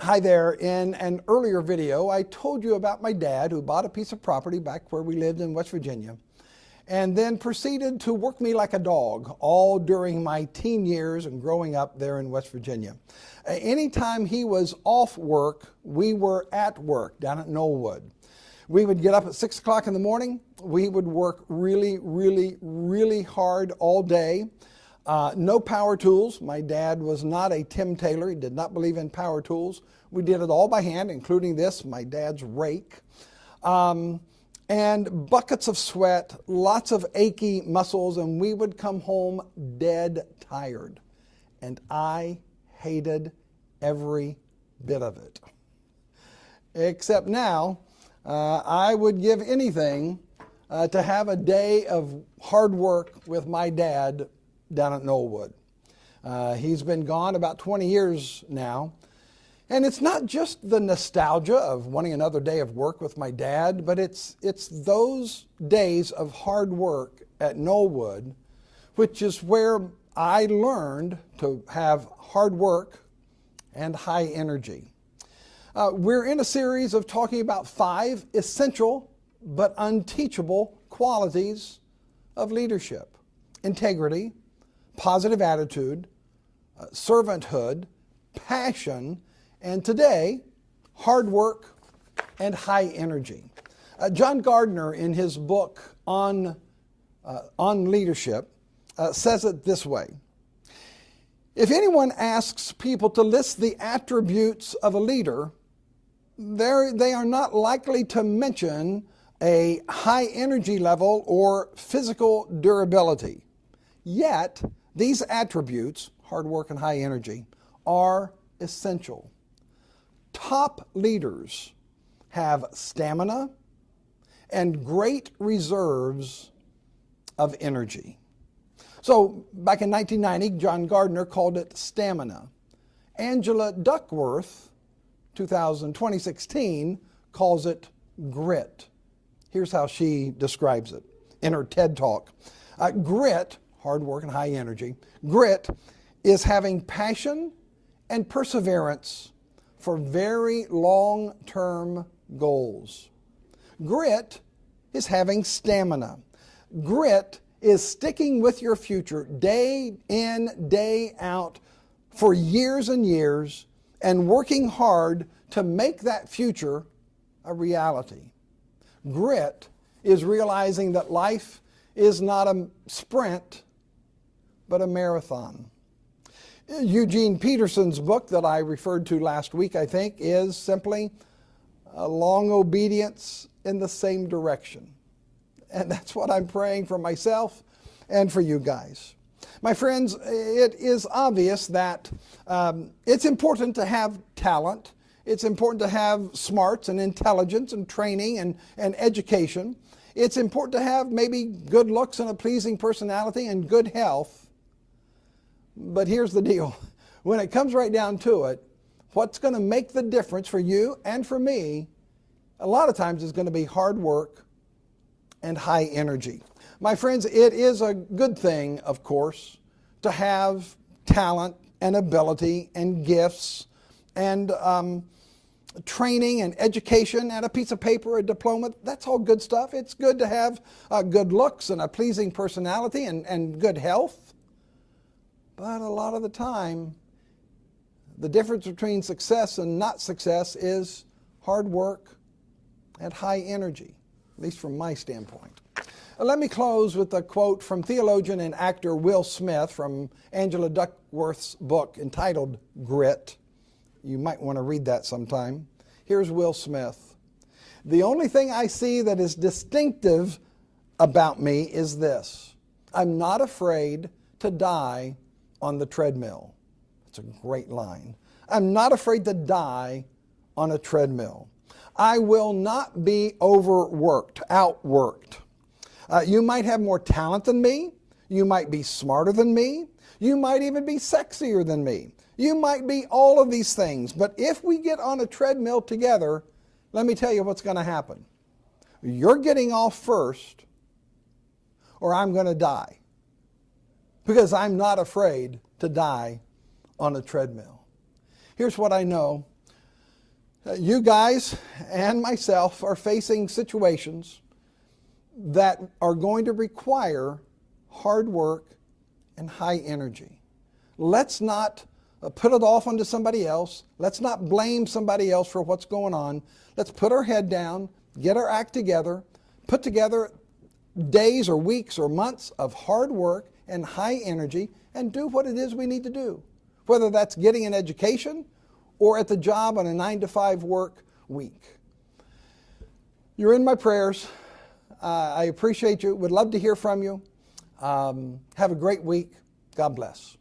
Hi there. In an earlier video, I told you about my dad who bought a piece of property back where we lived in West Virginia and then proceeded to work me like a dog all during my teen years and growing up there in West Virginia. Anytime he was off work, we were at work down at Knollwood. We would get up at 6 o'clock in the morning. We would work really hard all day. No power tools. My dad was not a Tim Taylor. He did not believe in power tools. We did it all by hand, including this, my dad's rake. And buckets of sweat, lots of achy muscles, and we would come home dead tired. And I hated every bit of it. Except now, I would give anything to have a day of hard work with my dad down at Knollwood. He's been gone about 20 years now. And it's not just the nostalgia of wanting another day of work with my dad, but it's those days of hard work at Knollwood, which is where I learned to have hard work and high energy. We're in a series of talking about 5 essential but unteachable qualities of leadership: integrity, positive attitude, servanthood, passion, and today, hard work and high energy. John Gardner, in his book on leadership, says it this way: if anyone asks people to list the attributes of a leader, they are not likely to mention a high energy level or physical durability. Yet, these attributes, hard work and high energy, are essential. Top leaders have stamina and great reserves of energy. So, back in 1990, John Gardner called it stamina. Angela Duckworth, 2016, calls it grit. Here's how she describes it in her TED Talk. Grit, hard work and high energy, grit is having passion and perseverance for very long-term goals. Grit is having stamina. Grit is sticking with your future day in, day out for years and years and working hard to make that future a reality. Grit is realizing that life is not a sprint, but a marathon. Eugene Peterson's book that I referred to last week, I think, is simply a long obedience in the same direction. And that's what I'm praying for myself and for you guys. My friends, it is obvious that it's important to have talent. It's important to have smarts and intelligence and training and education. It's important to have maybe good looks and a pleasing personality and good health. But here's the deal. When it comes right down to it, what's going to make the difference for you and for me, a lot of times is going to be hard work and high energy. My friends, it is a good thing, of course, to have talent and ability and gifts and training and education and a piece of paper, a diploma. That's all good stuff. It's good to have good looks and a pleasing personality and good health. But a lot of the time, the difference between success and not success is hard work and high energy, at least from my standpoint. Let me close with a quote from theologian and actor Will Smith from Angela Duckworth's book entitled Grit. You might want to read that sometime. Here's Will Smith. The only thing I see that is distinctive about me is this: I'm not afraid to die on the treadmill. That's a great line. I'm not afraid to die on a treadmill. I will not be overworked, outworked. You might have more talent than me. You might be smarter than me. You might even be sexier than me. You might be all of these things. But if we get on a treadmill together, let me tell you what's going to happen. You're getting off first, or I'm going to die. Because I'm not afraid to die on a treadmill. Here's what I know. You guys and myself are facing situations that are going to require hard work and high energy. Let's not put it off onto somebody else. Let's not blame somebody else for what's going on. Let's put our head down, get our act together, put together days or weeks or months of hard work and high energy and do what it is we need to do, whether that's getting an education or at the job on a 9-to-5 work week. You're in my prayers. I appreciate you. Would love to hear from you. Have a great week. God bless.